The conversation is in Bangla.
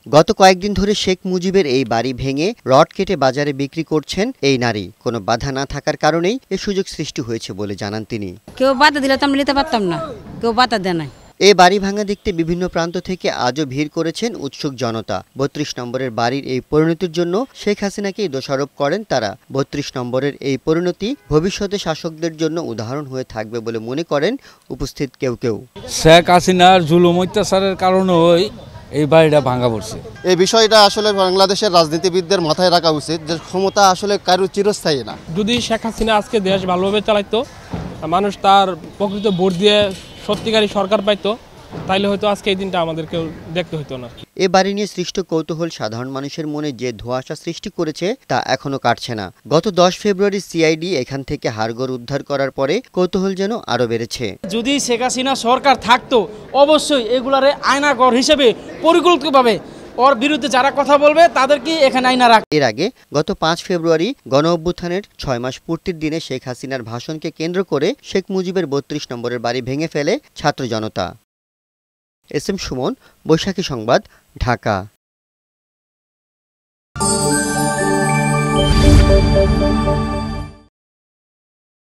গত কয়েকদিন ধরে শেখ মুজিবের এই বাড়ি ভেঙে রড কেটে বাজারে বিক্রি করছেন এই নারী। কোনো বাধা না থাকার কারণেই এ সুযোগ সৃষ্টি হয়েছে বলে জানান তিনি। কেউ বাধা দিলে তো আমরা নিতে পারতাম না, কেউ বাধা দেয় নাই। এই বাড়ি ভাঙা দেখতে বিভিন্ন প্রান্ত থেকে আজও ভিড় করেছেন উৎসুক জনতা। ৩২ নম্বরের বাড়ির এই পরিণতির জন্য শেখ হাসিনাকেই দোষারোপ করেন তারা। ৩২ নম্বরের এই পরিণতি ভবিষ্যতে শাসকদের জন্য উদাহরণ হয়ে থাকবে বলে মনে করেন উপস্থিত কেউ কেউ। শেখ হাসিনার জুলুম অত্যাচারের কারণেই এই বাড়িটা ভাঙা পড়ছে। এই বিষয়টা আসলে বাংলাদেশের রাজনীতিবিদদের মাথায় রাখা উচিত যে ক্ষমতা আসলে কারো চিরস্থায়ী না। যদি শেখ হাসিনা আজকে দেশ ভালোভাবে চালাইতো, মানুষ তার প্রকৃত ভোট দিয়ে সত্যিকারী সরকার পাইতো, তাইলে হয়তো আজকে এই দিনটা আমাদেরকেও দেখতে হতো না। এ বাড়ি নিয়ে সৃষ্ট কৌতূহল সাধারণ মানুষের মনে যে ধোঁয়াশা সৃষ্টি করেছে তা এখনো কাটছে না। গত ১০ ফেব্রুয়ারি সিআইডি এখান থেকে হাড়গোড় উদ্ধার করার পরে কৌতূহল যেন আরো বেড়েছে। যদি শেখ হাসিনা সরকার থাকতো অবশ্যই এগুলারে আয়নাঘর হিসেবে পরিকল্পিতভাবে ওর বিরুদ্ধে যারা কথা বলবে তাদেরকে এখানে আয়না রাখ। এর আগে গত ৫ ফেব্রুয়ারি গণঅভ্যুত্থানের ৬ মাস পূর্তির দিনে শেখ হাসিনার ভাষণকে কেন্দ্র করে শেখ মুজিবের ৩২ নম্বরের বাড়ি ভেঙে ফেলে ছাত্র জনতা। এস এম সুমন, বৈশাখী সংবাদ, ঢাকা।